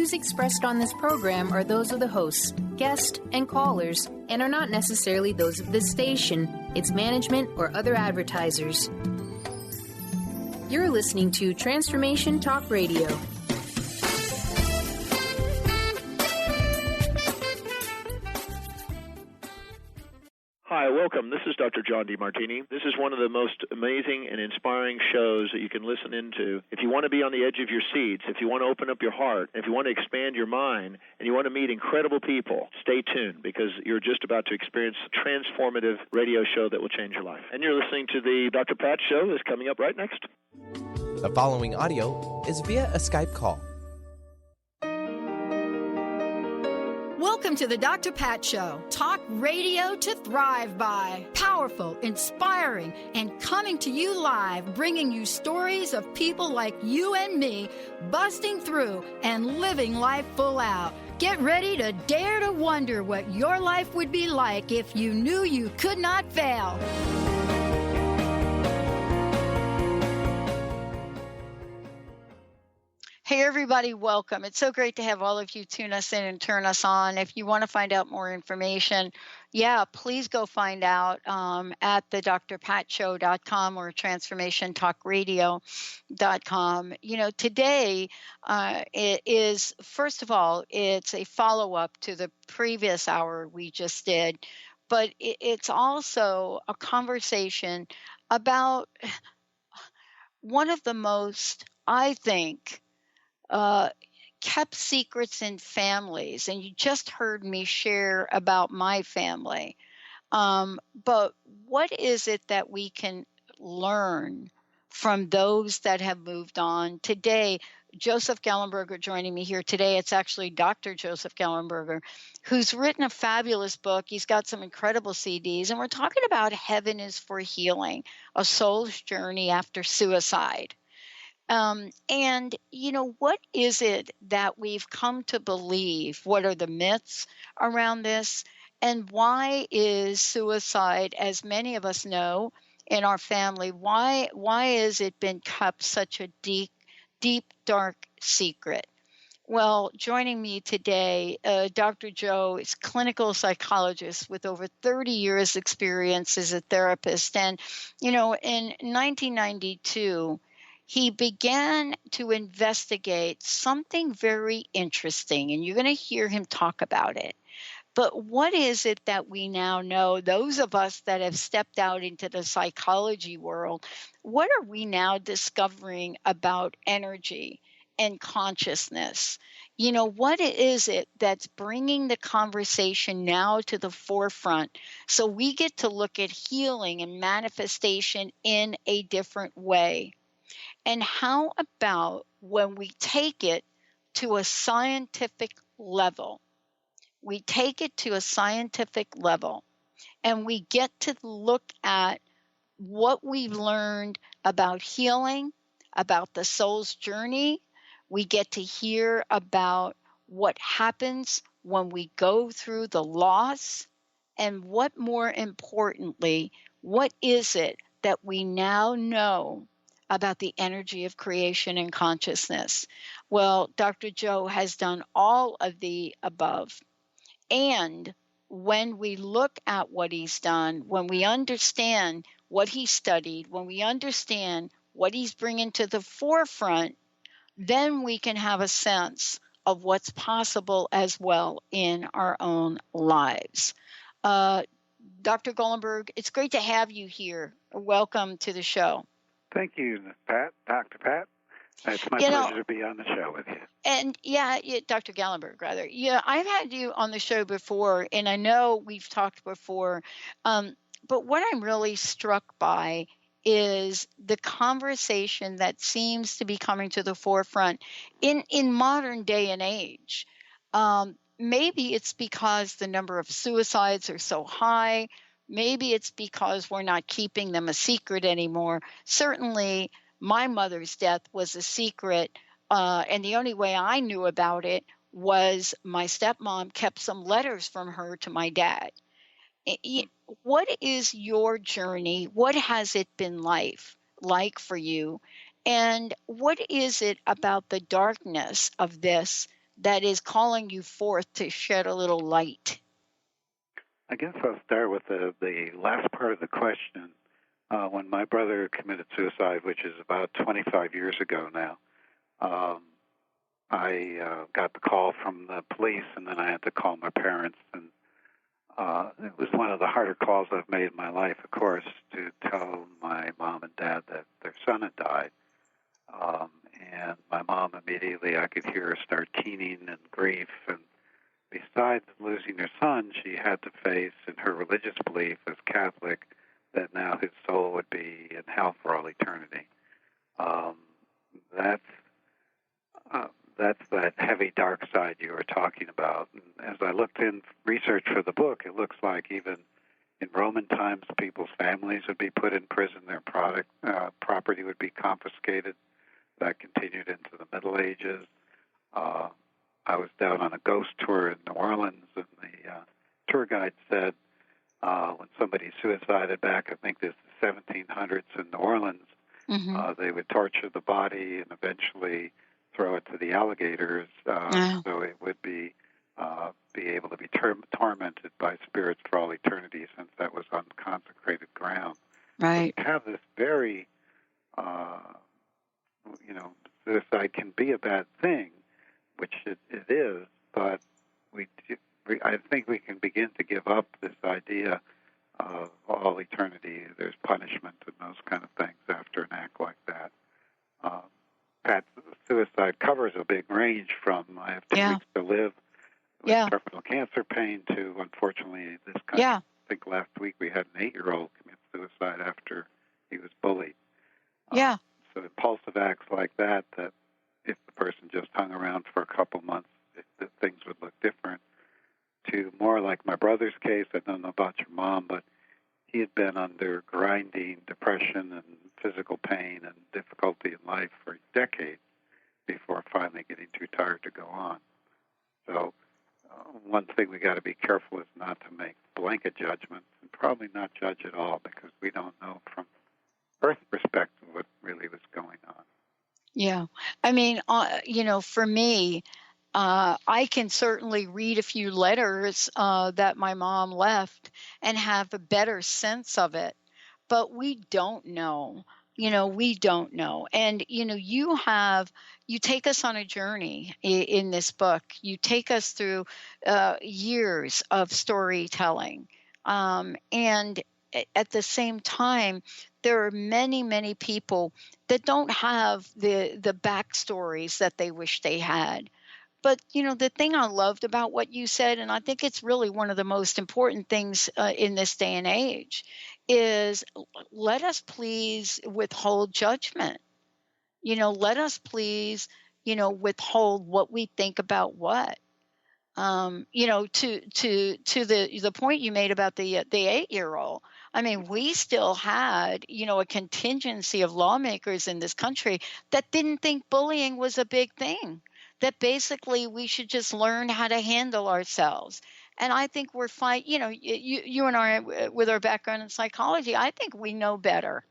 views expressed on this program are those of the hosts, guests, and callers, and are not necessarily those of this station, its management, or other advertisers. You're listening to Transformation Talk Radio. Hi, welcome. This is Dr. John DeMartini. This is one of the most amazing and inspiring shows that you can listen into. If you want to be on the edge of your seats, if you want to open up your heart, if you want to expand your mind, and you want to meet incredible people, stay tuned because you're just about to experience a transformative radio show that will change your life. And you're listening to the Dr. Pat Show that's coming up right next. The following audio is via a Skype call. Welcome to the Dr. Pat Show. Talk radio to thrive by. Powerful, inspiring, and coming to you live, bringing you stories of people like you and me, busting through and living life full out. Get ready to dare to wonder what your life would be like if you knew you could not fail. Hey, everybody, welcome. It's so great to have all of you tune us in and turn us on. If you want to find out more information, please go find out at the drpatshow.com or transformationtalkradio.com. You know, today it is, first of all, it's a follow-up to the previous hour we just did, but it's also a conversation about one of the most, I think, kept secrets in families, and you just heard me share about my family. But what is it that we can learn from those that have moved on? Today, Joseph Gallenberger joining me here today. It's actually Dr. Joseph Gallenberger, who's written a fabulous book. He's got some incredible CDs, and we're talking about Heaven is for Healing, a soul's journey after suicide. And, you know, what is it that we've come to believe? What are the myths around this? And why is suicide, as many of us know in our family, why has it been kept such a deep, dark secret? Well, joining me today, Dr. Joe is a clinical psychologist with over 30 years experience as a therapist. And, you know, in 1992, he began to investigate something very interesting, and you're going to hear him talk about it. But what is it that we now know, those of us that have stepped out into the psychology world, what are we now discovering about energy and consciousness? You know, what is it that's bringing the conversation now to the forefront so we get to look at healing and manifestation in a different way? And how about when we take it to a scientific level? We take it to a scientific level and we get to look at what we've learned about healing, about the soul's journey. We get to hear about what happens when we go through the loss, and what more importantly, what is it that we now know about the energy of creation and consciousness? Well, Dr. Joe has done all of the above. And when we look at what he's done, when we understand what he studied, when we understand what he's bringing to the forefront, then we can have a sense of what's possible as well in our own lives. Dr. Gallenberge, it's great to have you here. Welcome to the show. Thank you, Pat, Dr. Pat. It's my pleasure to be on the show with you. And Dr. Gallenberge, rather. Yeah, I've had you on the show before, and I know we've talked before. But what I'm really struck by is the conversation that seems to be coming to the forefront in modern day and age. Maybe it's because the number of suicides are so high. Maybe it's because we're not keeping them a secret anymore. Certainly, my mother's death was a secret, and the only way I knew about it was my stepmom kept some letters from her to my dad. What is your journey? What has it been like for you? And what is it about the darkness of this that is calling you forth to shed a little light? I guess I'll start with the last part of the question. When my brother committed suicide, which is about 25 years ago now, I got the call from the police, and then I had to call my parents. And it was one of the harder calls I've made in my life, of course, to tell my mom and dad that their son had died. And my mom immediately, I could hear her start keening in grief. And besides losing her son, she had to face, in her religious belief as Catholic, that now his soul would be in hell for all eternity. That's that heavy dark side you were talking about. And as I looked in research for the book, it looks like even in Roman times, people's families would be put in prison, their property would be confiscated. That continued into the Middle Ages. I was down on a ghost tour in New Orleans, and the tour guide said when somebody suicided back, I think this is the 1700s in New Orleans, they would torture the body and eventually throw it to the alligators, so it would be able to be tormented by spirits for all eternity, since that was unconsecrated ground. Right. So we have this very, suicide can be a bad thing, which it is, but I think we can begin to give up this idea of all eternity. There's punishment and those kind of things after an act like that. Pat, suicide covers a big range from I have 2 weeks to live with terminal cancer pain to, unfortunately, this kind of, I think last week we had an 8-year-old commit suicide after he was bullied. So impulsive acts like that if the person just hung around for a couple months, things would look different, to more like my brother's case. I don't know about your mom, but he had been under grinding depression and physical pain and difficulty in life for decades before finally getting too tired to go on. So one thing we got to be careful is not to make blanket judgments, and probably not judge at all, because we don't know from Earth perspective what really was going on. Yeah. I mean, for me, I can certainly read a few letters that my mom left and have a better sense of it, but we don't know. We don't know. And, you take us on a journey in this book. You take us through years of storytelling. And at the same time, there are many, many people that don't have the backstories that they wish they had. But, the thing I loved about what you said, and I think it's really one of the most important things in this day and age, is let us please withhold judgment. Let us please, withhold what we think about what. To the point you made about the 8-year-old. I mean, we still had, a contingency of lawmakers in this country that didn't think bullying was a big thing, that basically we should just learn how to handle ourselves. And I think we're fine. You and I, with our background in psychology, I think we know better.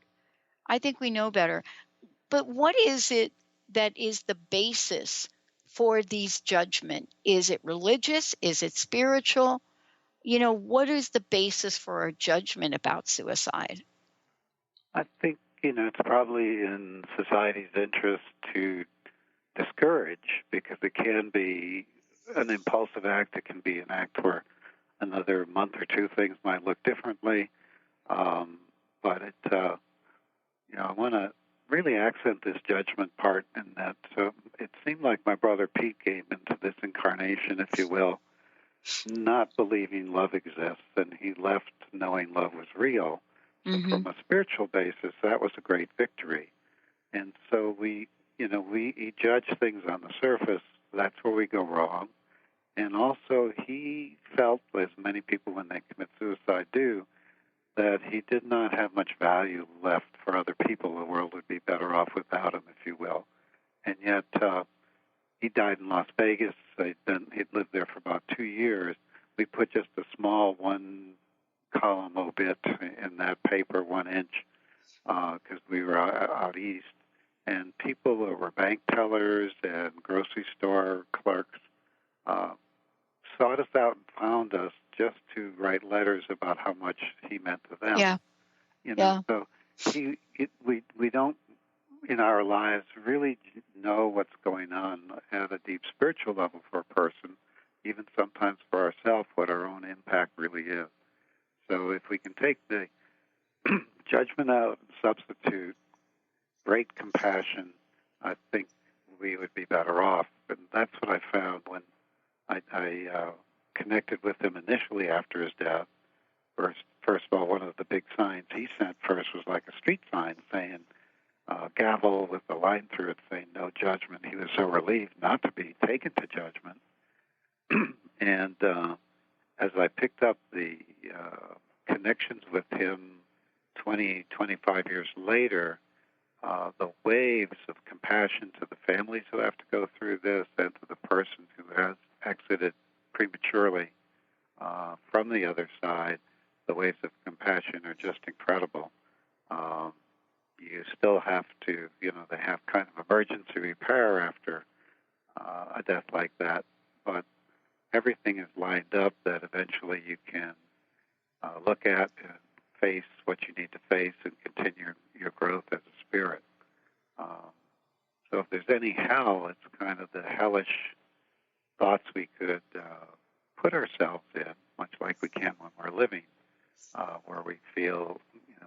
But what is it that is the basis for these judgment? Is it religious? Is it spiritual? What is the basis for our judgment about suicide? I think, it's probably in society's interest to discourage, because it can be an impulsive act. It can be an act where another month or two things might look differently. But I want to really accent this judgment part, in that it seemed like my brother Pete came into this incarnation, if you will, not believing love exists, and he left knowing love was real. So from a spiritual basis, that was a great victory. And so we judge things on the surface. That's where we go wrong. And also, he felt, as many people when they commit suicide do, that he did not have much value left for other people. The world would be better off without him, if you will. And yet, he died in Las Vegas. He'd lived there for about 2 years. We put just a small 1-column obit in that paper, 1 inch, because we were out east. And people who were bank tellers and grocery store clerks sought us out and found us just to write letters about how much he meant to them. Yeah. So we don't, in our lives, really know what's going on at a deep spiritual level for a person, even sometimes for ourselves, what our own impact really is. So if we can take the judgment out and substitute great compassion, I think we would be better off. And that's what I found when I connected with him initially after his death. First of all, one of the big signs he sent first was like a street sign saying, gavel with a line through it saying no judgment. He was so relieved not to be taken to judgment. And as I picked up the connections with him 20, 25 years later, the waves of compassion to the families who have to go through this and to the person who has exited prematurely from the other side, the waves of compassion are just incredible. You still have to, they have kind of emergency repair after a death like that, but everything is lined up that eventually you can look at and face what you need to face and continue your growth as a spirit. So if there's any hell, it's kind of the hellish thoughts we could put ourselves in, much like we can when we're living, where we feel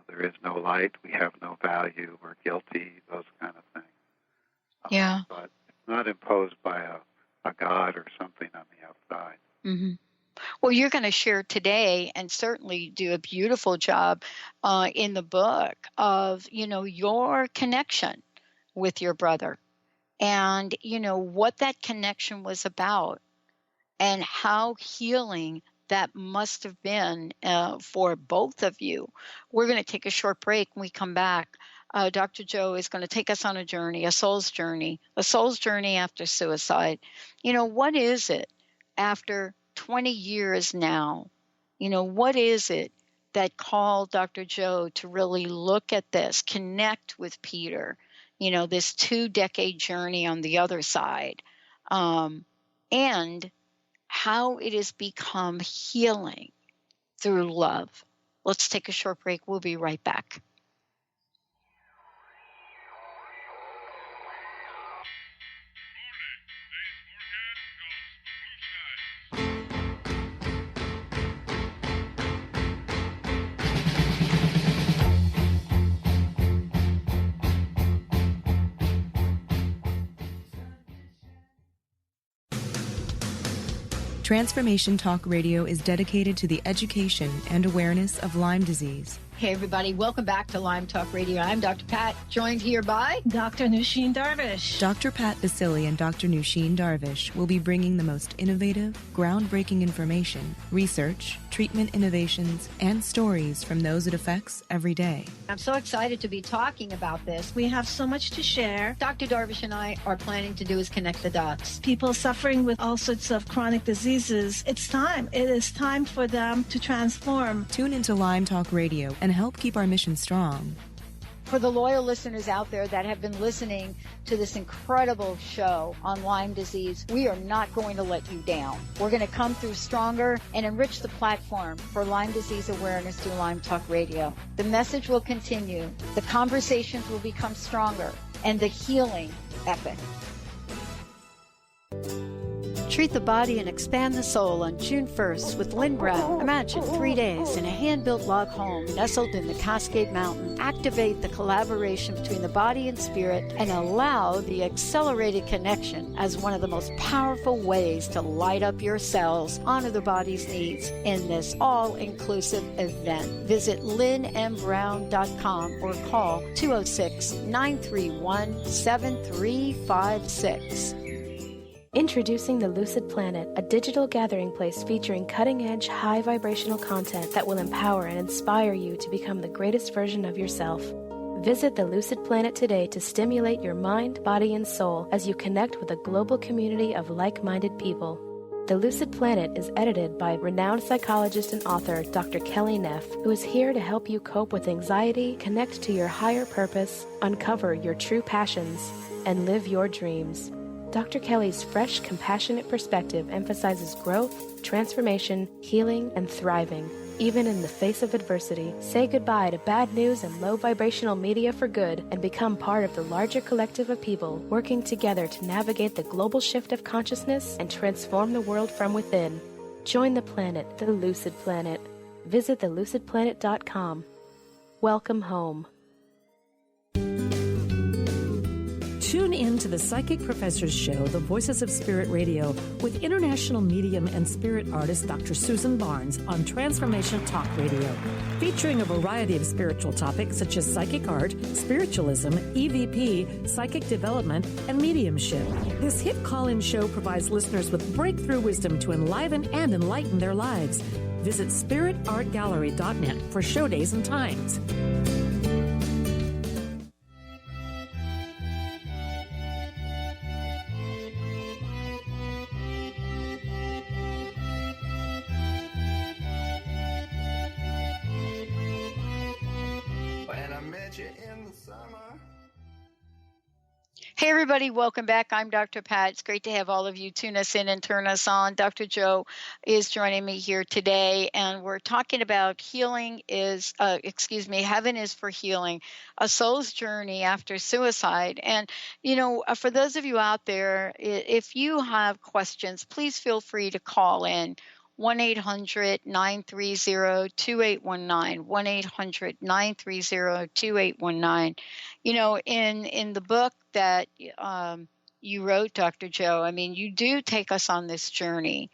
there is no light, we have no value, we're guilty, those kind of things. Yeah. But it's not imposed by a God or something on the outside. Mm-hmm. Well, you're going to share today and certainly do a beautiful job in the book of, your connection with your brother and, what that connection was about and how healing that must have been for both of you. We're going to take a short break. When we come back, Dr. Joe is going to take us on a journey, a soul's journey after suicide. What is it after 20 years now? What is it that called Dr. Joe to really look at this, connect with Peter, this 2-decade journey on the other side, and how it has become healing through love. Let's take a short break. We'll be right back. Transformation Talk Radio is dedicated to the education and awareness of Lyme disease. Hey, everybody. Welcome back to Lyme Talk Radio. I'm Dr. Pat, joined here by Dr. Nusheen Darvish. Dr. Pat Basili and Dr. Nusheen Darvish will be bringing the most innovative, groundbreaking information, research, treatment innovations, and stories from those it affects every day. I'm so excited to be talking about this. We have so much to share. Dr. Darvish and I are planning to do is connect the dots. People suffering with all sorts of chronic diseases, it's time. It is time for them to transform. Tune into Lyme Talk Radio and help keep our mission strong. For the loyal listeners out there that have been listening to this incredible show on Lyme disease, we are not going to let you down. We're going to come through stronger and enrich the platform for Lyme disease awareness through Lyme Talk Radio. The message will continue, the conversations will become stronger, and the healing epic. Treat the body and expand the soul on June 1st with Lynn Brown. Imagine 3 days in a hand-built log home nestled in the Cascade Mountain. Activate the collaboration between the body and spirit and allow the accelerated connection as one of the most powerful ways to light up your cells, honor the body's needs in this all-inclusive event. Visit lynnmbrown.com or call 206-931-7356. Introducing the Lucid Planet, a digital gathering place featuring cutting-edge, high-vibrational content that will empower and inspire you to become the greatest version of yourself. Visit the Lucid Planet today to stimulate your mind, body, and soul as you connect with a global community of like-minded people. The Lucid Planet is edited by renowned psychologist and author Dr. Kelly Neff, who is here to help you cope with anxiety, connect to your higher purpose, uncover your true passions, and live your dreams. Dr. Kelly's fresh, compassionate perspective emphasizes growth, transformation, healing, and thriving. Even in the face of adversity, say goodbye to bad news and low vibrational media for good and become part of the larger collective of people working together to navigate the global shift of consciousness and transform the world from within. Join the planet, the Lucid Planet. Visit thelucidplanet.com. Welcome home. Tune in to the Psychic Professors Show, The Voices of Spirit Radio, with international medium and spirit artist Dr. Susan Barnes on Transformational Talk Radio, featuring a variety of spiritual topics such as psychic art, spiritualism, EVP, psychic development, and mediumship. This hit call-in show provides listeners with breakthrough wisdom to enliven and enlighten their lives. Visit spiritartgallery.net for show days and times. Hey, everybody, welcome back. I'm Dr. Pat. It's great to have all of you tune us in and turn us on. Dr. Joe is joining me here today, and we're talking about healing is, heaven is for healing, a soul's journey after suicide. And, for those of you out there, if you have questions, please feel free to call in. 1-800-930-2819, 1-800-930-2819. In the book that you wrote, Dr. Joe, you do take us on this journey.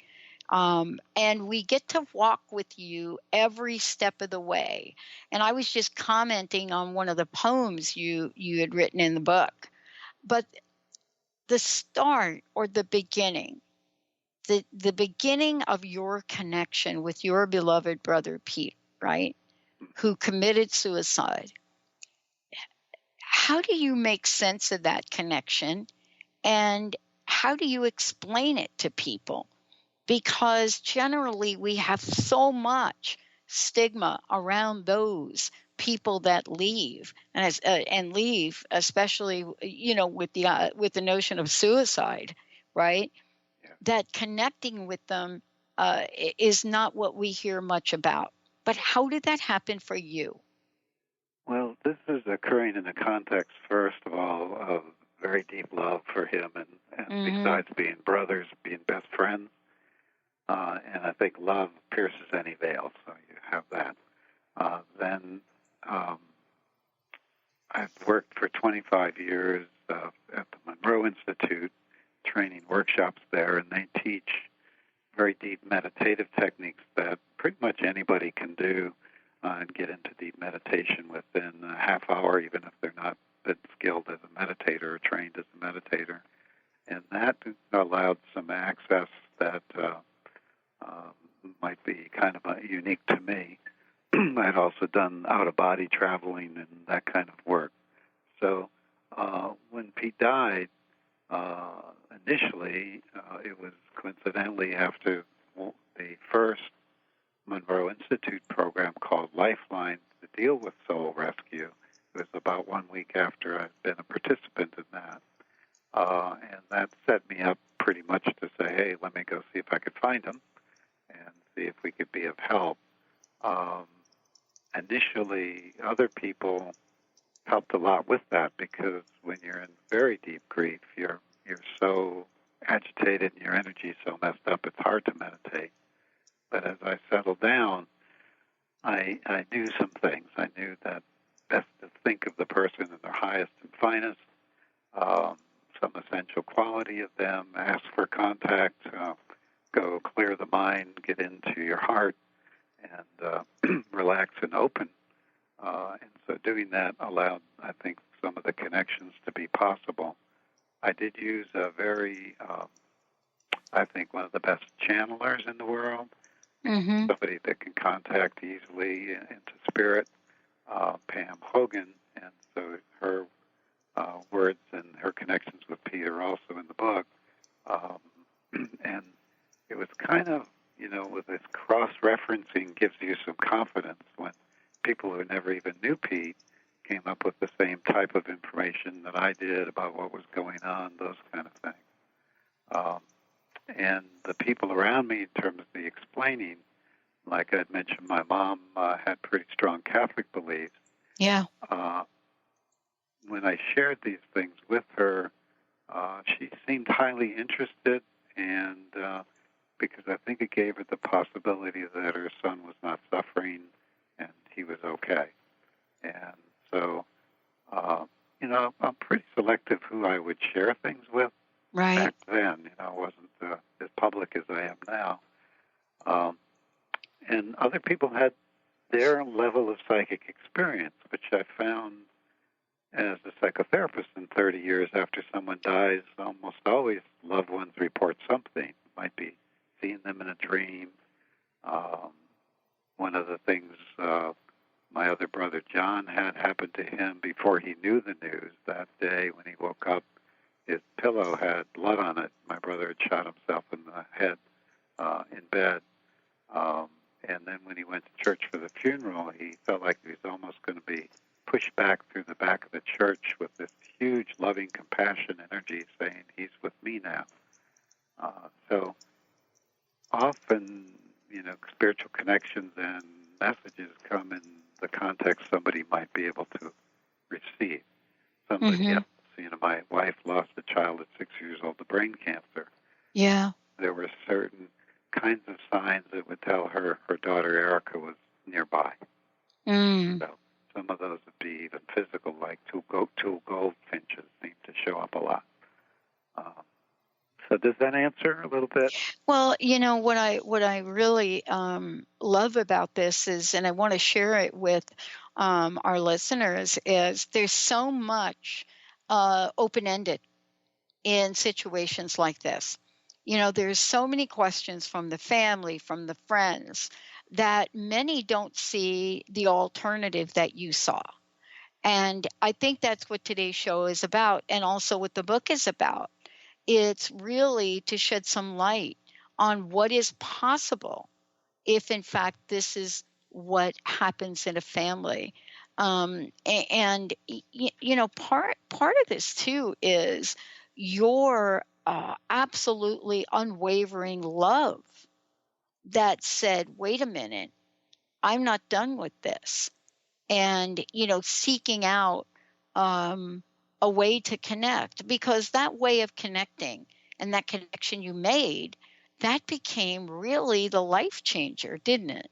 And we get to walk with you every step of the way. And I was just commenting on one of the poems you had written in the book. But the start or the beginning, the beginning of your connection with your beloved brother Pete, right, who committed suicide. How do you make sense of that connection, and how do you explain it to people? Because generally we have so much stigma around those people that leave, and leave, especially with the notion of suicide, right? That connecting with them is not what we hear much about. But how did that happen for you? Well, this is occurring in the context, first of all, of very deep love for him, and besides being brothers, being best friends. And I think love pierces any veil, so you have that. Then I've worked for 25 years at the Monroe Institute, training workshops there, and they teach very deep meditative techniques that pretty much anybody can do and get into deep meditation within a half hour, even if they're not been skilled as a meditator or trained as a meditator. And that allowed some access that might be kind of unique to me. I'd also done out-of-body traveling and that kind of work. So when Pete died, initially, it was coincidentally after the first Monroe Institute program called Lifeline to deal with soul rescue. It was about 1 week after I'd been a participant in that. And that set me up pretty much to say, hey, let me go see if I could find him and see if we could be of help. Initially, other people helped a lot with that, because when you're in very deep grief, you're so agitated and your energy is so messed up, it's hard to meditate. But as I settled down, I knew some things. I knew that best to think of the person in their highest and finest, some essential quality of them, ask for contact, go clear the mind, get into your heart, and relax and open. And so doing that allowed, I think, some of the connections to be possible. I did use a very, I think, one of the best channelers in the world, somebody that can contact easily into spirit, Pam Hogan. And so her words and her connections with Pete are also in the book. And it was kind of, with this cross-referencing gives you some confidence when people who never even knew Pete came up with the same type of information that I did about what was going on, those kind of things. And the people around me, in terms of the explaining, like I'd mentioned, my mom had pretty strong Catholic beliefs. Yeah. When I shared these things with her, she seemed highly interested, and because I think it gave her the possibility that her son was not suffering and he was okay. And so, I'm pretty selective who I would share things with. Right. Back then, I wasn't as public as I am now. And other people had their level of psychic experience, which I found as a psychotherapist in 30 years after someone dies, almost always loved ones report something. It might be seeing them in a dream. One of the things my other brother John had happened to him before he knew the news that day when he woke up, his pillow had blood on it. My brother had shot himself in the head in bed. And then when he went to church for the funeral, he felt like he was almost going to be pushed back through the back of the church with this huge loving compassion energy saying, he's with me now. So often, spiritual connections and messages come in the context somebody might be able to receive. Somebody else, my wife lost a child at 6 years old to brain cancer. Yeah. There were certain kinds of signs that would tell her daughter Erica was nearby. So some of those would be even physical, like two goldfinches seem to show up a lot. So does that answer a little bit? Well, what I really love about this is, and I want to share it with our listeners, is there's so much open-ended in situations like this. There's so many questions from the family, from the friends, that many don't see the alternative that you saw. And I think that's what today's show is about, and also what the book is about. It's really to shed some light on what is possible if, in fact, this is what happens in a family. And part of this, too, is your absolutely unwavering love that said, wait a minute, I'm not done with this. And, seeking out a way to connect, because that way of connecting and that connection you made, that became really the life changer, didn't it?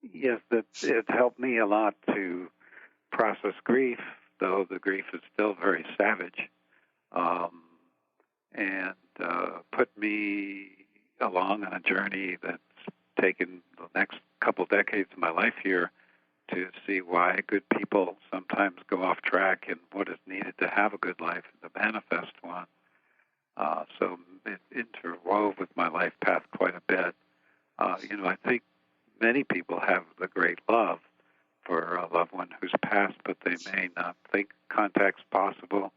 Yes, it helped me a lot to process grief, though the grief is still very savage, and put me along on a journey that's taken the next couple decades of my life here to see why good people sometimes go off track and what is needed to have a good life and to manifest one. So it interwove with my life path quite a bit. I think many people have the great love for a loved one who's passed, but they may not think contact's possible,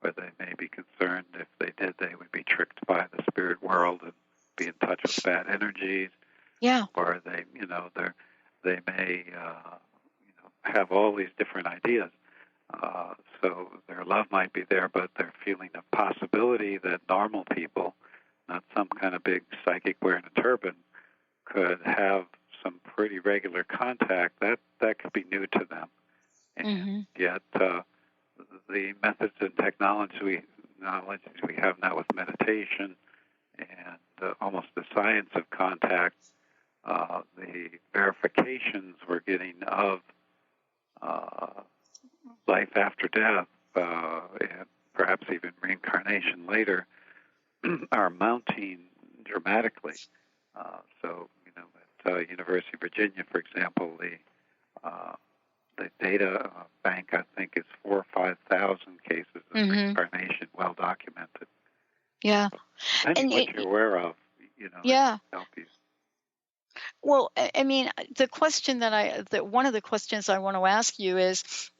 or they may be concerned if they did, they would be tricked by the spirit world and be in touch with bad energies. Yeah. Or they may have all these different ideas. So their love might be there, but they're feeling a possibility that normal people, not some kind of big psychic wearing a turban, could have some pretty regular contact. That could be new to them. And yet the methods and technology we have now with meditation and almost the science of contact, the verifications we're getting of life after death, and perhaps even reincarnation later, are mounting dramatically. So, at University of Virginia, for example, the data bank, I think, is 4,000 or 5,000 cases of reincarnation, well documented. Yeah. So, and what you're aware of, yeah. help you. Well, I mean, the question one of the questions I want to ask you is,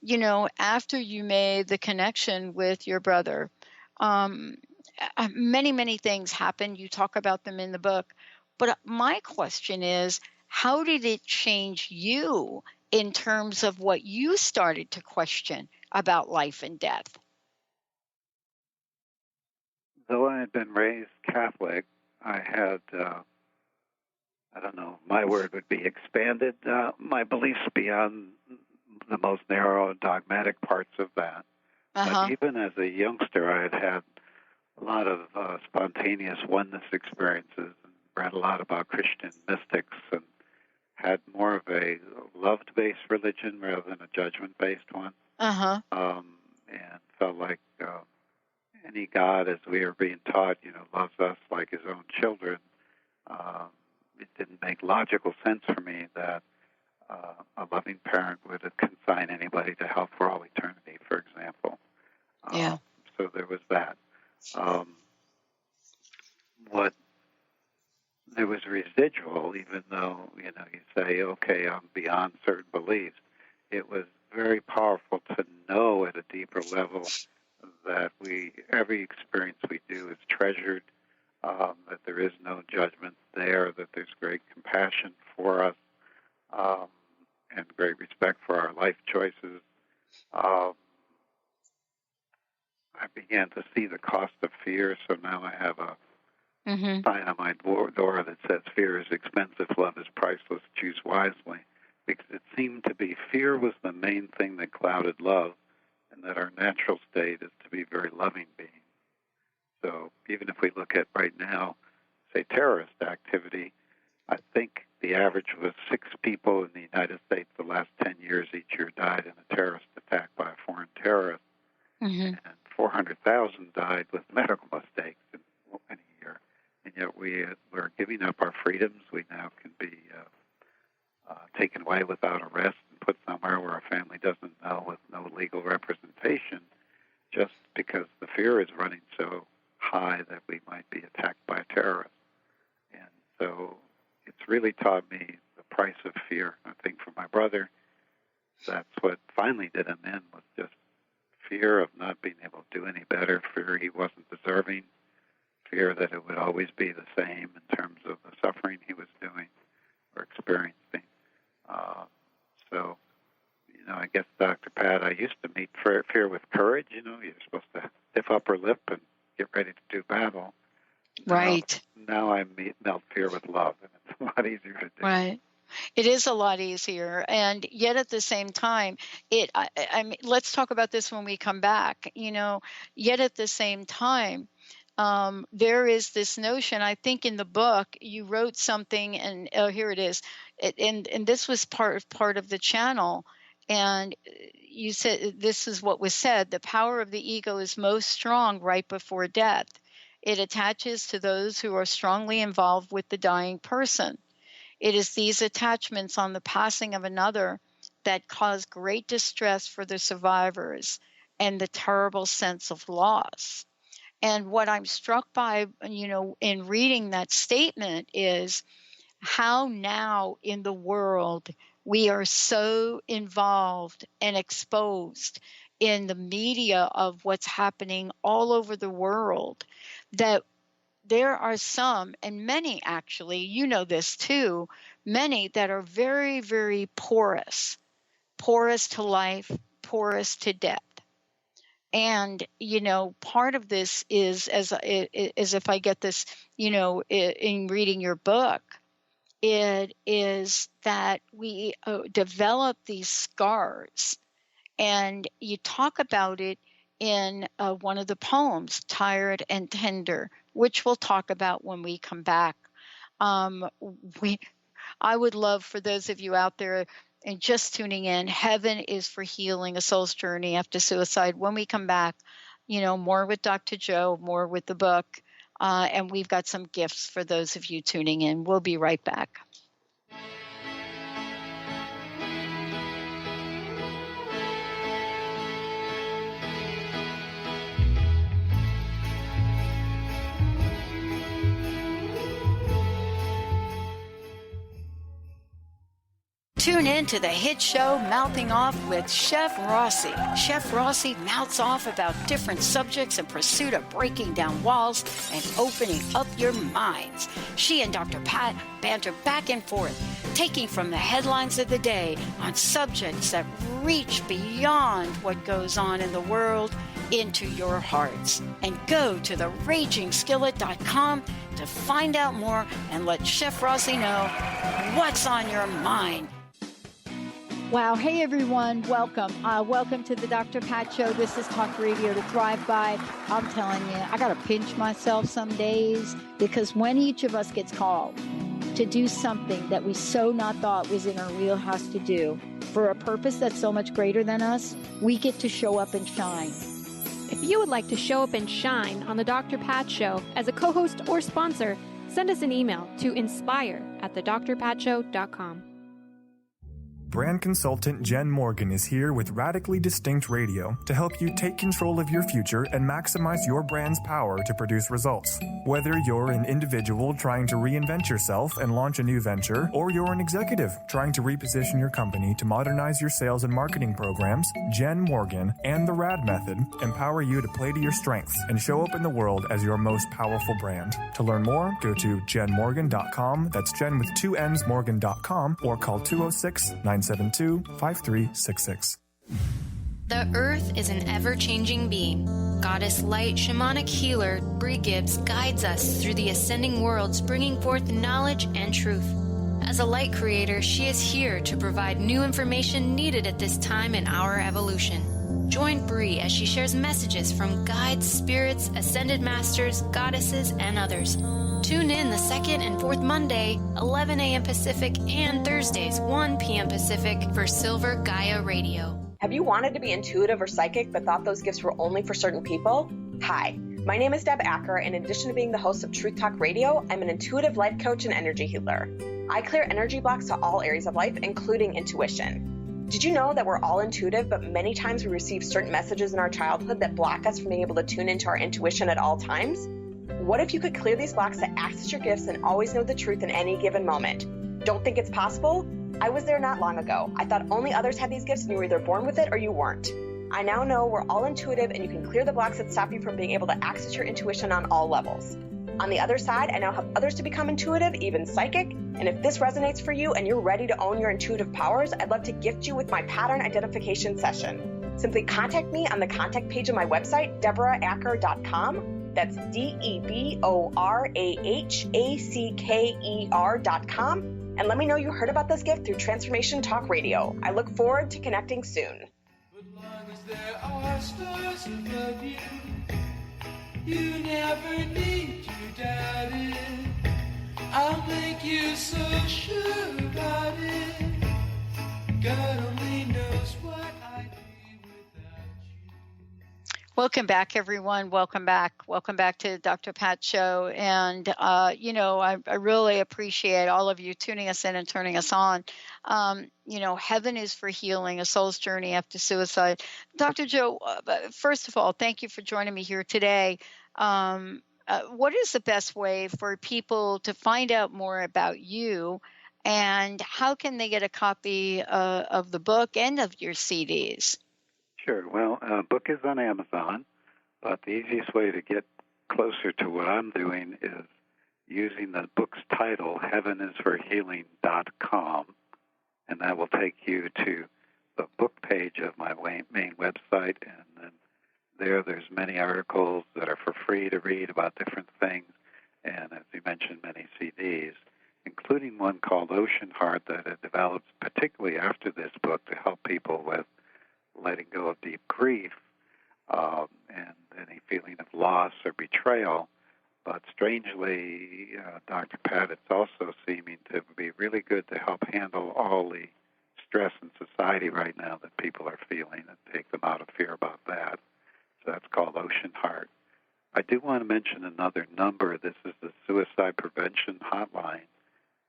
after you made the connection with your brother, many, many things happened. You talk about them in the book. But my question is, how did it change you in terms of what you started to question about life and death? though I had been raised Catholic, I had, I don't know, my word would be expanded my beliefs beyond the most narrow dogmatic parts of that. But even as a youngster, I had a lot of spontaneous oneness experiences and read a lot about Christian mystics and had more of a love-based religion rather than a judgment-based one. And felt like any God, as we are being taught, loves us like his own children. It didn't make logical sense for me that a loving parent would consign anybody to hell for all eternity, for example. So there was that. There was residual, even though, you say, okay, I'm beyond certain beliefs. It was very powerful to know at a deeper level that every experience we do is treasured, that there is no judgment there, that there's great compassion for us, and great respect for our life choices. I began to see the cost of fear, so now I have a sign on my door that says, "Fear is expensive, love is priceless, choose wisely," because it seemed to be fear was the main thing that clouded love, and that our natural state is to be very loving beings. So even if we look at right now, say, terrorist activity, I think the average was 6 people in the United States the last 10 years each year died in a terrorist attack by a foreign terrorist, and 400,000 died with medical mistakes in a year. And yet we're giving up our freedoms. We now can be taken away without arrest and put somewhere where our family doesn't know, with no legal representation, just because the fear is running so high that we might be attacked by a terrorist. And so it's really taught me the price of fear. I think for my brother, that's what finally did him in, was just fear of not being able to do any better, fear he wasn't deserving, fear that it would always be the same in terms of the suffering he was doing or experiencing. So, I guess, Dr. Pat, I used to meet fear with courage. You're supposed to stiff upper lip and get ready to do battle. Right. Now I melt fear with love, and it's a lot easier to do. Right. It is a lot easier, and yet at the same time, I mean, let's talk about this when we come back. Yet at the same time, there is this notion. I think in the book you wrote something, and here it is, and this was part of the channel. And you said, this is what was said: the power of the ego is most strong right before death. It attaches to those who are strongly involved with the dying person. It is these attachments on the passing of another that cause great distress for the survivors and the terrible sense of loss. And what I'm struck by, in reading that statement is how now in the world we are so involved and exposed in the media of what's happening all over the world that there are some, and many actually, you know this too, many that are very, very porous to life, porous to death. And, part of this is, as if I get this, in reading your book, it is that we develop these scars. And you talk about it in one of the poems, Tired and Tender, which we'll talk about when we come back. I would love for those of you out there and just tuning in, Heaven is for Healing, a Soul's Journey After Suicide. When we come back, more with Dr. Joe, more with the book, and we've got some gifts for those of you tuning in. We'll be right back. Tune in to the hit show Mouthing Off with Chef Rossi. Chef Rossi mouths off about different subjects in pursuit of breaking down walls and opening up your minds. She and Dr. Pat banter back and forth, taking from the headlines of the day on subjects that reach beyond what goes on in the world into your hearts. And go to theragingskillet.com to find out more and let Chef Rossi know what's on your mind. Wow. Hey, everyone. Welcome. Welcome to the Dr. Pat Show. This is Talk Radio to Thrive By. I'm telling you, I got to pinch myself some days, because when each of us gets called to do something that we so not thought was in our wheelhouse to do for a purpose that's so much greater than us, we get to show up and shine. If you would like to show up and shine on the Dr. Pat Show as a co-host or sponsor, send us an email to inspire@thedrpatshow.com. Brand consultant Jen Morgan is here with Radically Distinct Radio to help you take control of your future and maximize your brand's power to produce results. Whether you're an individual trying to reinvent yourself and launch a new venture, or you're an executive trying to reposition your company to modernize your sales and marketing programs, Jen Morgan and the RAD Method empower you to play to your strengths and show up in the world as your most powerful brand. To learn more, go to jenmorgan.com. That's Jen with 2 N's, Morgan.com, or call 206-972-5366. The Earth is an ever-changing being. Goddess Light Shamanic Healer Bree Gibbs guides us through the ascending worlds, bringing forth knowledge and truth. As a light creator, she is here to provide new information needed at this time in our evolution. Join Bree as she shares messages from guides, spirits, ascended masters, goddesses, and others. Tune in the 2nd and 4th Monday, 11 a.m. Pacific, and Thursdays, 1 p.m. Pacific for Silver Gaia Radio. Have you wanted to be intuitive or psychic but thought those gifts were only for certain people? Hi, my name is Deb Acker, and in addition to being the host of Truth Talk Radio, I'm an intuitive life coach and energy healer. I clear energy blocks to all areas of life, including intuition. Did you know that we're all intuitive, but many times we receive certain messages in our childhood that block us from being able to tune into our intuition at all times? What if you could clear these blocks to access your gifts and always know the truth in any given moment? Don't think it's possible? I was there not long ago. I thought only others had these gifts and you were either born with it or you weren't. I now know we're all intuitive and you can clear the blocks that stop you from being able to access your intuition on all levels. On the other side, I now help others to become intuitive, even psychic, and if this resonates for you and you're ready to own your intuitive powers, I'd love to gift you with my pattern identification session. Simply contact me on the contact page of my website, DeborahAcker.com. That's DeborahAcker.com, and let me know you heard about this gift through Transformation Talk Radio. I look forward to connecting soon. But long as there are stars above you, you never need to doubt it. I'll make you so sure about it. God only knows what I'd be without you. Welcome back, everyone. Welcome back. Welcome back to the Dr. Pat Show. And, I really appreciate all of you tuning us in and turning us on. Heaven is for healing, a soul's journey after suicide. Dr. Joe, first of all, thank you for joining me here today. What is the best way for people to find out more about you, and how can they get a copy of the book and of your CDs? Sure. Well, book is on Amazon, but the easiest way to get closer to what I'm doing is using the book's title, heavenisforhealing.com, and that will take you to the book page of my main website, and then there's many articles that are for free to read about different things, and as you mentioned, many CDs, including one called Ocean Heart that I developed particularly after this book to help people with letting go of deep grief and any feeling of loss or betrayal. But strangely, Dr. Pat, it's also seeming to be really good to help handle all the stress in society right now that people are feeling and take them out of fear about that. So that's called Ocean Heart. I do want to mention another number. This is the Suicide Prevention Hotline.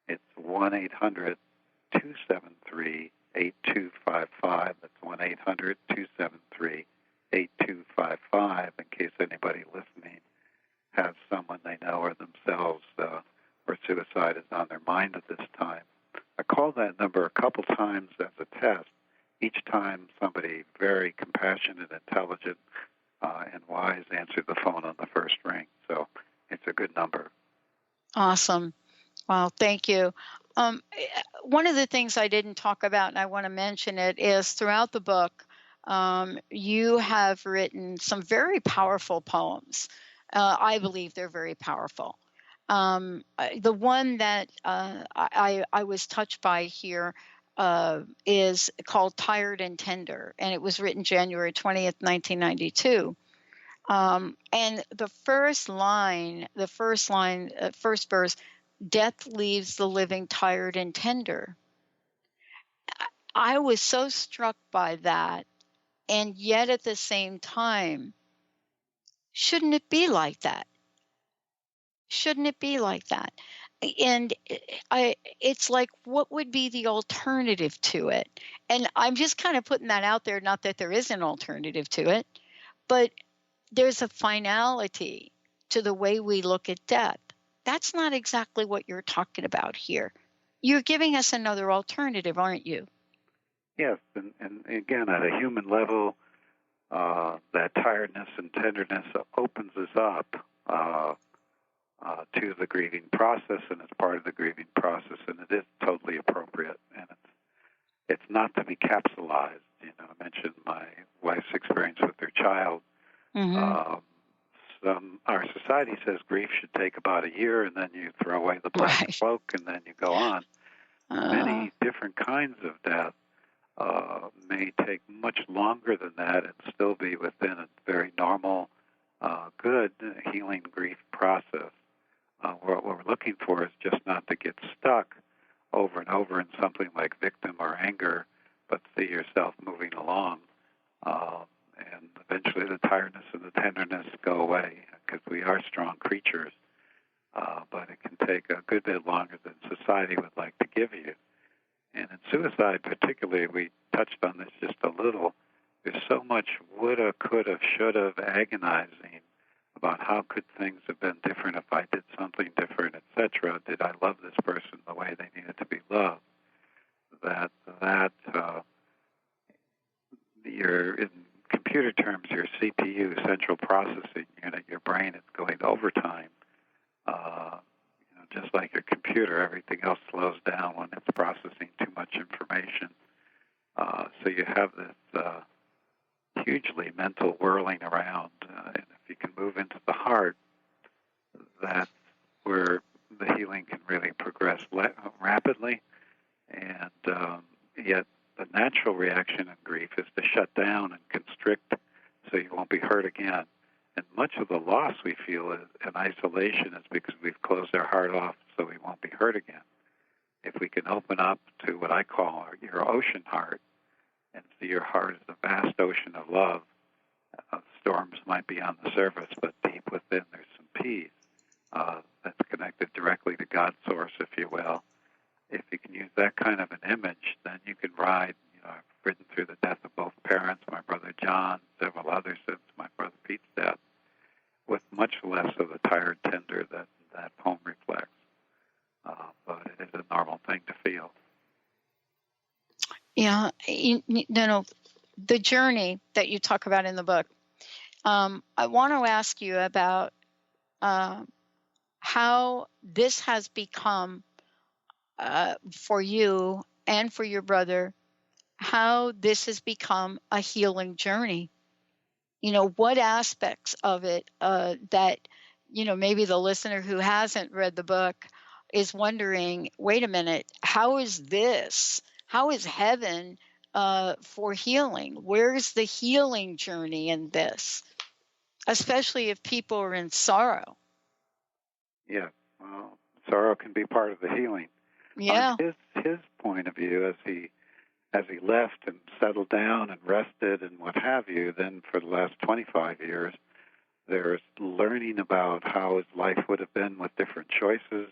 It's 1-800-273-8255. That's 1-800-273-8255 in case anybody listening has someone they know or themselves where suicide is on their mind at this time. A call that number a couple times as a test. Each time somebody very compassionate, intelligent, and wise answered the phone on the first ring. So it's a good number. Awesome. Well, thank you. One of the things I didn't talk about, and I want to mention it, is throughout the book, you have written some very powerful poems. I believe they're very powerful. The one that I was touched by here is called Tired and Tender, and it was written January 20th, 1992. And the first verse, death leaves the living tired and tender. I was so struck by that, and yet at the same time, shouldn't it be like that? Shouldn't it be like that? And it's like, what would be the alternative to it? And I'm just kind of putting that out there, not that there is an alternative to it, but there's a finality to the way we look at death. That's not exactly what you're talking about here. You're giving us another alternative, aren't you? Yes, and again, at a human level, that tiredness and tenderness opens us up to the grieving process, and it's part of the grieving process, and it is totally appropriate, and it's not to be capsulized. You know, I mentioned my wife's experience with her child. Mm-hmm. Our society says grief should take about a year, and then you throw away the black cloak, and then you go on. Many different kinds of death may take much longer than that and still be within a very normal, good healing grief process. What we're looking for is just not to get stuck over and over in something like victim or anger, but see yourself moving along. And eventually the tiredness and the tenderness go away because we are strong creatures. But it can take a good bit longer than society would like to give you. And in suicide particularly, we touched on this just a little. There's so much woulda, coulda, shoulda, agonizing about how could things have been different if I did something different, etc. Did I love this person the way they needed to be loved? That in computer terms, your CPU, central processing unit, your brain is going overtime. Just like your computer, everything else slows down when it's processing too much information. So you have this hugely mental whirling around. And if you can move into the heart, that's where the healing can really progress rapidly. And yet the natural reaction in grief is to shut down and constrict so you won't be hurt again. And much of the loss we feel in isolation is because we've closed our heart off so we won't be hurt again. If we can open up to what I call your ocean heart and see your heart as a vast ocean of love, storms might be on the surface, but deep within there's some peace that's connected directly to God's source, if you will. If you can use that kind of an image, then you can ride. I've ridden through the death of both parents, my brother John, several others since my brother Pete's death, with much less of the tired tender that poem reflects. But it is a normal thing to feel. Yeah, the journey that you talk about in the book, I want to ask you about how this has become, for you and for your brother, how this has become a healing journey. What aspects of it that, maybe the listener who hasn't read the book is wondering, wait a minute, how is heaven for healing? Where's the healing journey in this? Especially if people are in sorrow. Yeah, well, sorrow can be part of the healing. Yeah. On his point of view, as he left and settled down and rested and what have you, then for the last 25 years, there's learning about how his life would have been with different choices,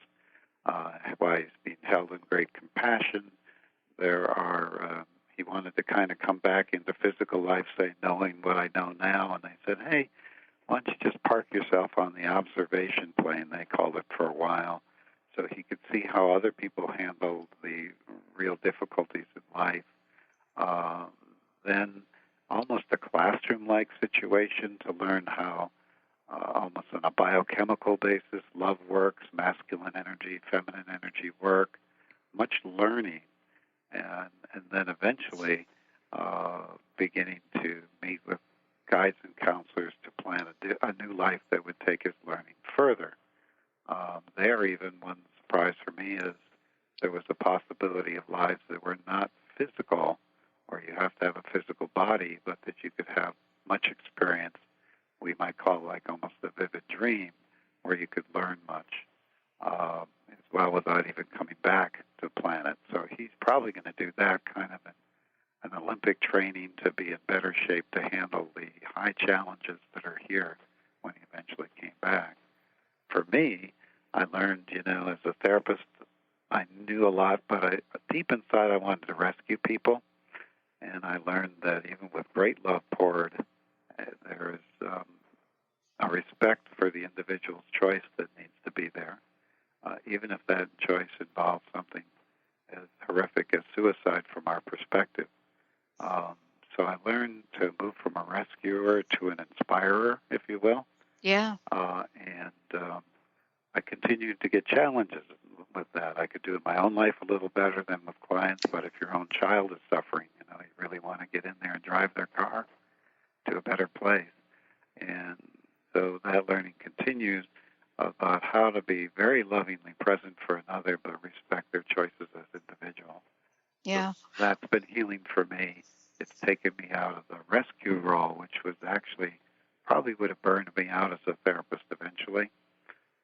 why he's being held in great compassion. He wanted to kind of come back into physical life, say, knowing what I know now, and they said, hey, why don't you just park yourself on the observation plane, they called it for a while, so he could see how other people handled the real difficulties in life. Then almost a classroom-like situation to learn how, almost on a biochemical basis, love works, masculine energy, feminine energy work, much learning, and then eventually beginning to meet with guides and counselors to plan a new life that would take his learning further. There, even one surprise for me is there was a possibility of lives that were not physical, or you have to have a physical body, but that you could have much experience, we might call like almost a vivid dream, where you could learn much as well without even coming back to the planet. So he's probably going to do that kind of an Olympic training to be in better shape to handle the high challenges that are here when he eventually came back. For me, I learned, as a therapist, I knew a lot, but deep inside I wanted to rescue people. And I learned that even with great love poured, there is a respect for the individual's choice that needs to be there, even if that choice involves something as horrific as suicide from our perspective. So I learned to move from a rescuer to an inspirer, if you will. Yeah. And I continued to get challenges with that. I could do it in my own life a little better than with clients, but if your own child is suffering, you really want to get in there and drive their car to a better place. And so that learning continues about how to be very lovingly present for another, but respect their choices as individuals. Yeah. So that's been healing for me. It's taken me out of the rescue role, which was actually probably would have burned me out as a therapist eventually,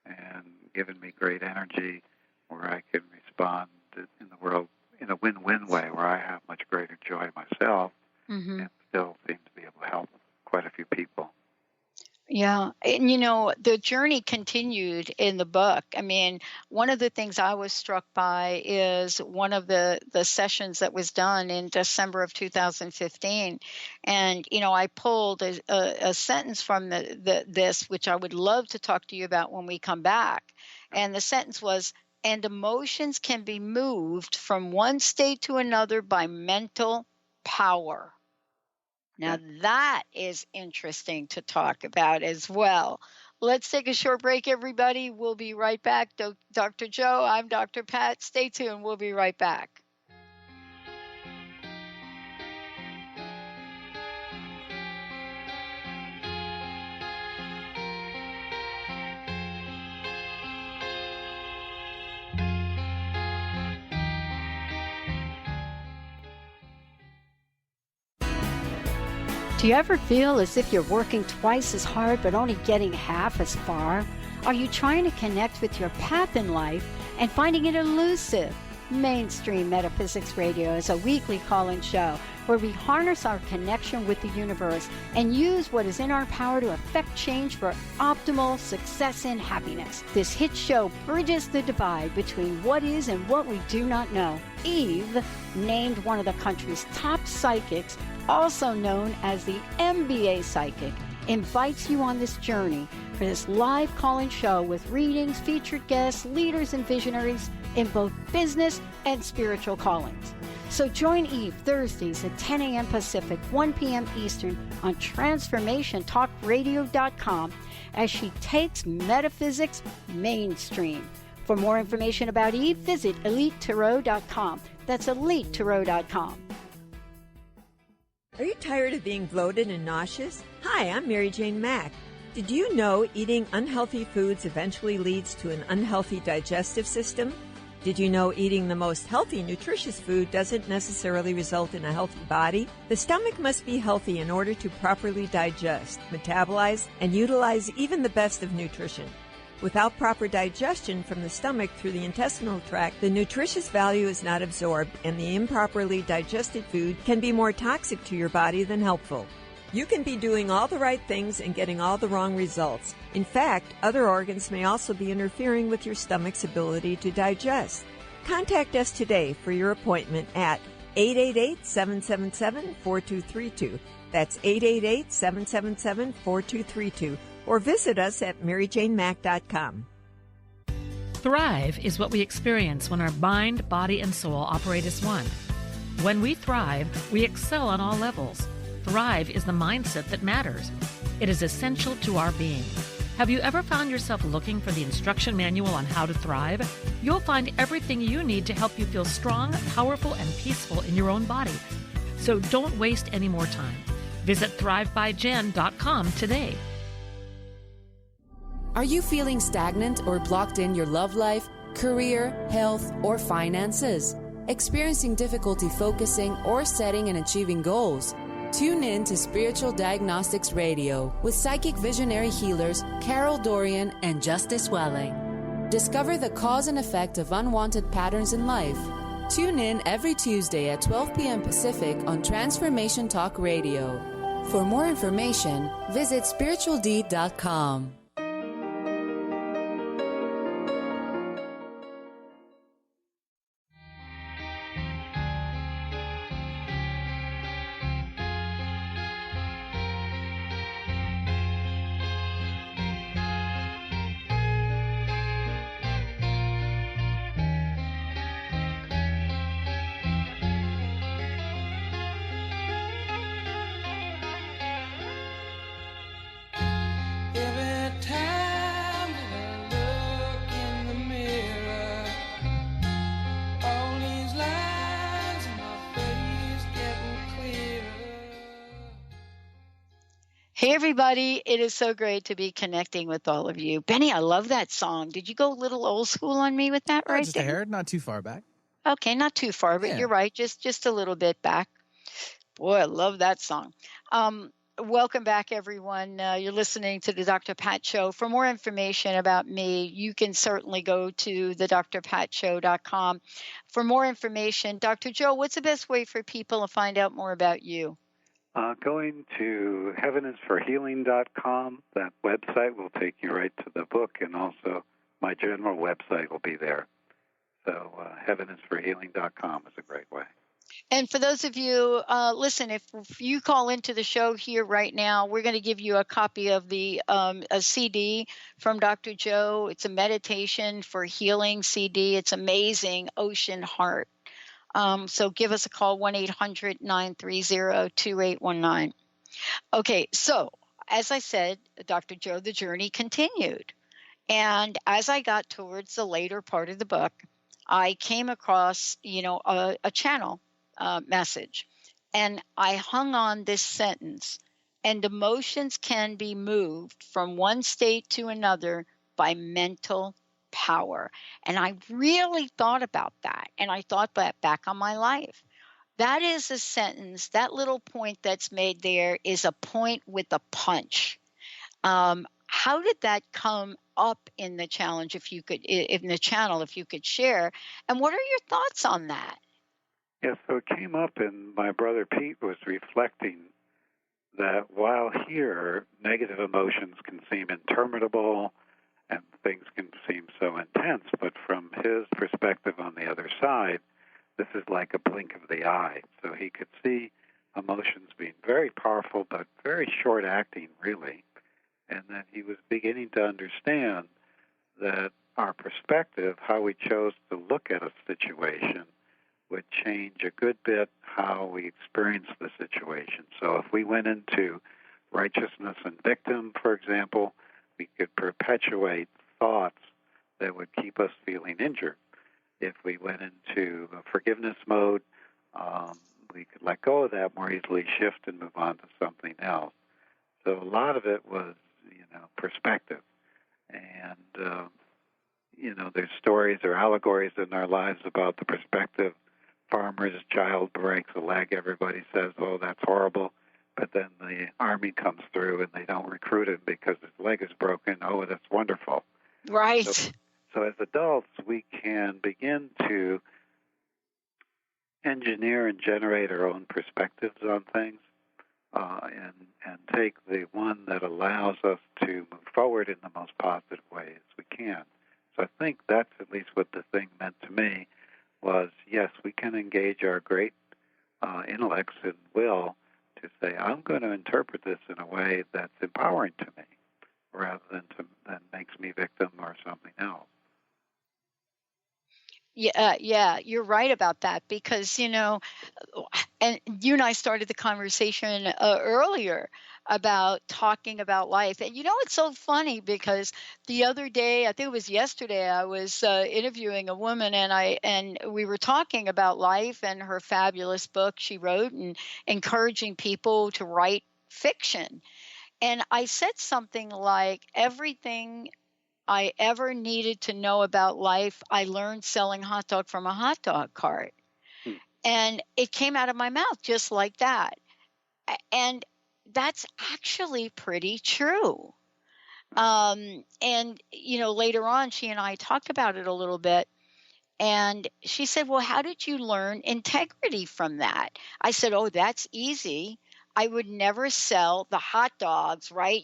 and given me great energy where I can respond in the world in a win-win way where I have much greater joy myself and still seem to be able to help quite a few people. Yeah. And, the journey continued in the book. I mean, one of the things I was struck by is one of the sessions that was done in December of 2015. And, I pulled a sentence from this, which I would love to talk to you about when we come back. And the sentence was, and emotions can be moved from one state to another by mental power. Now, that is interesting to talk about as well. Let's take a short break, everybody. We'll be right back. Dr. Joe, I'm Dr. Pat. Stay tuned. We'll be right back. Do you ever feel as if you're working twice as hard but only getting half as far? Are you trying to connect with your path in life and finding it elusive? Mainstream Metaphysics Radio is a weekly call-in show where we harness our connection with the universe and use what is in our power to affect change for optimal success and happiness. This hit show bridges the divide between what is and what we do not know. Eve, named one of the country's top psychics, also known as the MBA Psychic, invites you on this journey for this live call-in show with readings, featured guests, leaders, and visionaries in both business and spiritual callings. So join Eve Thursdays at 10 a.m. Pacific, 1 p.m. Eastern on transformationtalkradio.com as she takes metaphysics mainstream. For more information about Eve, visit elitetarot.com. That's elitetarot.com. Are you tired of being bloated and nauseous? Hi, I'm Mary Jane Mack. Did you know eating unhealthy foods eventually leads to an unhealthy digestive system? Did you know eating the most healthy, nutritious food doesn't necessarily result in a healthy body? The stomach must be healthy in order to properly digest, metabolize, and utilize even the best of nutrition. Without proper digestion from the stomach through the intestinal tract, the nutritious value is not absorbed, and the improperly digested food can be more toxic to your body than helpful. You can be doing all the right things and getting all the wrong results. In fact, other organs may also be interfering with your stomach's ability to digest. Contact us today for your appointment at 888-777-4232. That's 888-777-4232. Or visit us at maryjanemack.com. Thrive is what we experience when our mind, body, and soul operate as one. When we thrive, we excel on all levels. Thrive is the mindset that matters. It is essential to our being. Have you ever found yourself looking for the instruction manual on how to thrive? You'll find everything you need to help you feel strong, powerful, and peaceful in your own body. So don't waste any more time. Visit thrivebyjen.com today. Are you feeling stagnant or blocked in your love life, career, health, or finances? Experiencing difficulty focusing or setting and achieving goals? Tune in to Spiritual Diagnostics Radio with psychic visionary healers Carol Dorian and Justice Welling. Discover the cause and effect of unwanted patterns in life. Tune in every Tuesday at 12 p.m. Pacific on Transformation Talk Radio. For more information, visit spiritualdeed.com. Hey, everybody. It is so great to be connecting with all of you. Benny, I love that song. Did you go a little old school on me with that right Just there? a hair, not too far back. Okay, not too far, but you're right. Just a little bit back. Boy, I love that song. Welcome back, everyone. You're listening to the Dr. Pat Show. For more information about me, you can certainly go to thedrpatshow.com. For more information, Dr. Joe, what's the best way for people to find out more about you? Going to heavenisforhealing.com. That website will take you right to the book, and also my general website will be there. So heavenisforhealing.com is a great way. And for those of you, listen, if you call into the show here right now, we're going to give you a copy of the a CD from Dr. Joe. It's a meditation for healing CD. It's amazing, Ocean Heart. So give us a call, 1-800-930-2819. Okay, so as I said, Dr. Joe, the journey continued. And as I got towards the later part of the book, I came across, a channel message. And I hung on this sentence, and emotions can be moved from one state to another by mental power. And I really thought about that, and I thought back on my life. That is a sentence, that little point that's made there is a point with a punch. How did that come up in the challenge, if you could share? And what are your thoughts on that? Yeah, so it came up, and my brother Pete was reflecting that while here, negative emotions can seem interminable and things can seem so intense, but from his perspective on the other side, this is like a blink of the eye. So he could see emotions being very powerful, but very short-acting, really, and that he was beginning to understand that our perspective, how we chose to look at a situation, would change a good bit how we experience the situation. So if we went into righteousness and victim, for example, we could perpetuate thoughts that would keep us feeling injured. If we went into a forgiveness mode, we could let go of that more easily, shift and move on to something else. So a lot of it was, perspective. And, there's stories or allegories in our lives about the perspective. Farmer's child breaks a leg. Everybody says, oh, that's horrible. But then the army comes through and they don't recruit him because his leg is broken. Oh, that's wonderful. Right. So as adults, we can begin to engineer and generate our own perspectives on things and take the one that allows us to move forward in the most positive way as we can. So I think that's at least what the thing meant to me was, yes, we can engage our great intellects and will to say, I'm going to interpret this in a way that's empowering to me rather than that makes me victim or something else. Yeah, you're right about that because, and you and I started the conversation earlier about talking about life. And, it's so funny because the other day, I think it was yesterday, I was interviewing a woman and we were talking about life and her fabulous book she wrote and encouraging people to write fiction. And I said something like, everything I ever needed to know about life, I learned selling hot dog from a hot dog cart. And it came out of my mouth just like that. And that's actually pretty true. And, later on, she and I talked about it a little bit. And she said, well, how did you learn integrity from that? I said, oh, that's easy. I would never sell the hot dogs, right?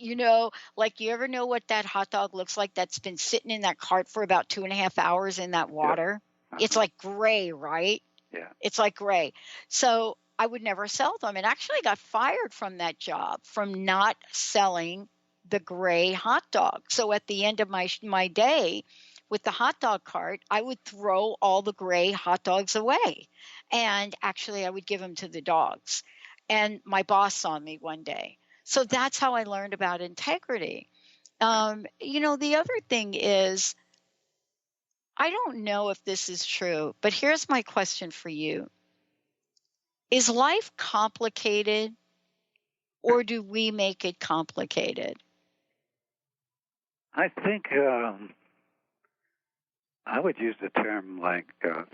Like you ever know what that hot dog looks like that's been sitting in that cart for about 2.5 hours in that water? Yeah. It's like gray, right? Yeah. It's like gray. So I would never sell them, and actually got fired from that job from not selling the gray hot dog. So at the end of my day with the hot dog cart, I would throw all the gray hot dogs away. And actually I would give them to the dogs. And my boss saw me one day. So that's how I learned about integrity. The other thing is, I don't know if this is true, but here's my question for you. Is life complicated, or do we make it complicated? I think I would use the term like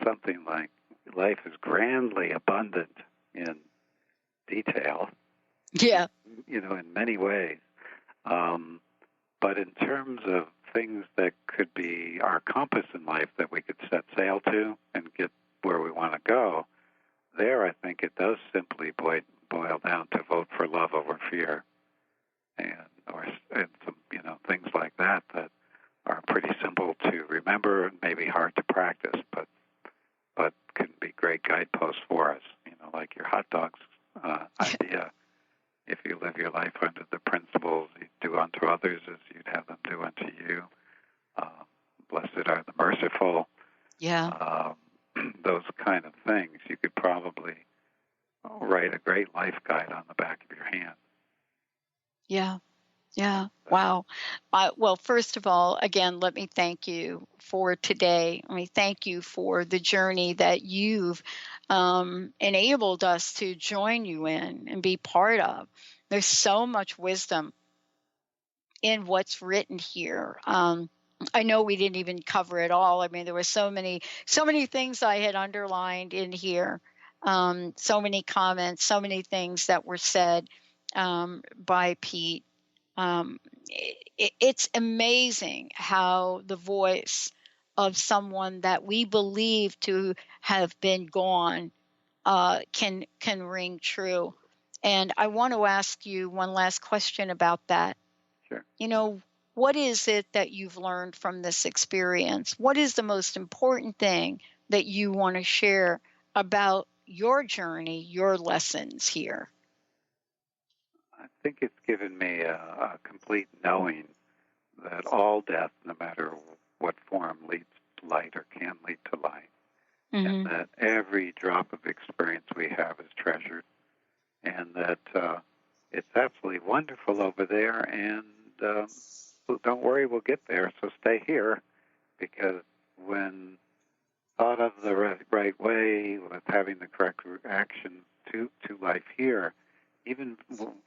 something like life is grandly abundant in detail. Yeah. In many ways. But in terms of things that could be our compass in life that we could set sail to and get where we want to go, there I think it does simply boil down to vote for love over fear, and some things like that are pretty simple to remember and maybe hard to practice, but can be great guideposts for us. Like your hot dogs idea. If you live your life under the principles, you do unto others as you'd have them do unto you. Blessed are the merciful. Yeah. Those kind of things. You could probably write a great life guide on the back of your hand. Yeah. Yeah. Wow. Well, first of all, again, let me thank you for today. Let me thank you for the journey that you've enabled us to join you in and be part of. There's so much wisdom in what's written here. I know we didn't even cover it all. I mean, there were so many things I had underlined in here, so many comments, so many things that were said by Pete. It's amazing how the voice of someone that we believe to have been gone can ring true. And I want to ask you one last question about that. Sure. What is it that you've learned from this experience? What is the most important thing that you want to share about your journey, your lessons here? I think it's given me a complete knowing that all death, no matter what form, leads to light or can lead to light. Mm-hmm. And that every drop of experience we have is treasured. And that it's absolutely wonderful over there. And don't worry, we'll get there. So stay here, because when thought of the right way, with having the correct reaction to life here, even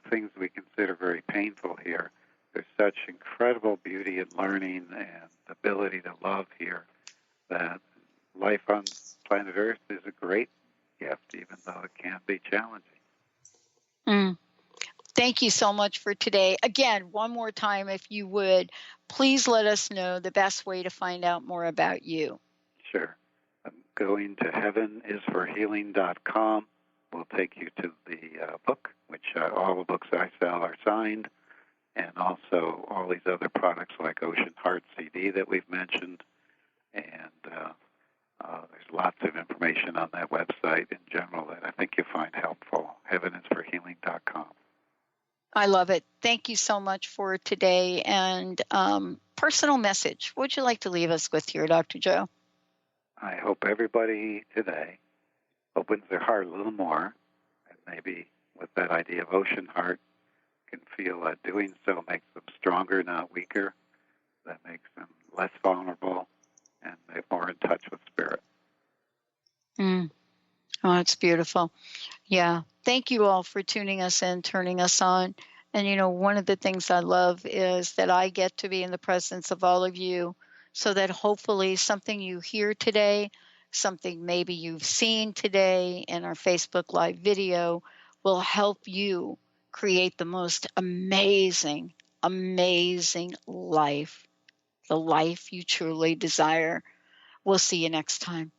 things we consider very painful here, there's such incredible beauty in learning and ability to love here that life on planet Earth is a great gift, even though it can be challenging. Thank you so much for today. Again, one more time, if you would, please let us know the best way to find out more about you. Sure. Going to heavenisforhealing.com will take you to the book, which all the books I sell are signed, and also all these other products like Ocean Heart CD that we've mentioned. And there's lots of information on that website in general that I think you'll find helpful. heavenisforhealing.com. I love it. Thank you so much for today. And personal message. What would you like to leave us with here, Dr. Joe? I hope everybody today opens their heart a little more, and maybe with that idea of ocean heart, can feel that doing so makes them stronger, not weaker. That makes them less vulnerable and more in touch with spirit. Oh, it's beautiful. Yeah. Thank you all for tuning us in, turning us on. And, one of the things I love is that I get to be in the presence of all of you so that hopefully something you hear today, something maybe you've seen today in our Facebook Live video will help you create the most amazing, amazing life, the life you truly desire. We'll see you next time.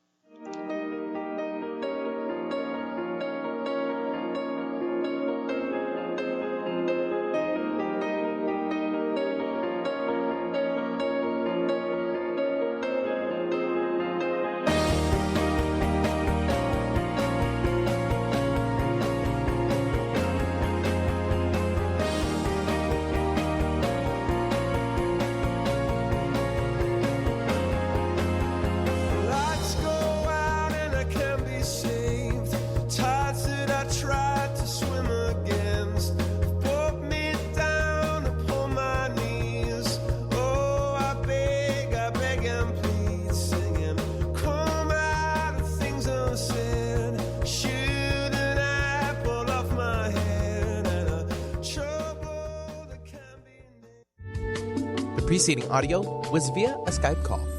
Preceding audio was via a Skype call.